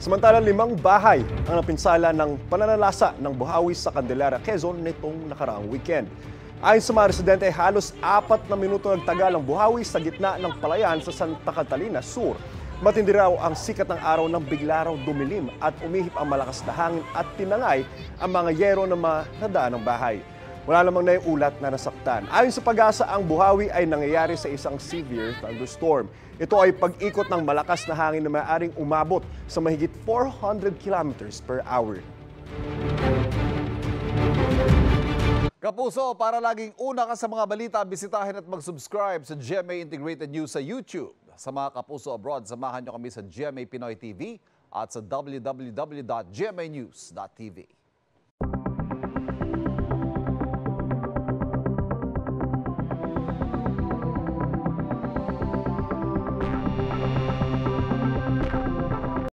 Samantalang 5 bahay ang napinsala ng pananalasa ng buhawi sa Candelaria, Quezon nitong nakaraang weekend. Ayon sa mga residente, halos 4 na minuto nagtagal ang buhawi sa gitna ng palayan sa Santa Catalina Sur. Matindi raw ang sikat ng araw nang bigla raw dumilim at umihip ang malakas na hangin at tinangay ang mga yero ng mga nadaan ng bahay. Wala namang naiulat na nasaktan. Ayon sa Pag-asa, ang buhawi ay nangyayari sa isang severe thunderstorm. Ito ay pag-ikot ng malakas na hangin na maaaring umabot sa mahigit 400 kilometers per hour. Kapuso, para laging una ka sa mga balita, bisitahin at mag-subscribe sa GMA Integrated News sa YouTube. Sa mga kapuso abroad, samahan nyo kami sa GMA Pinoy TV at sa www.gmanews.tv.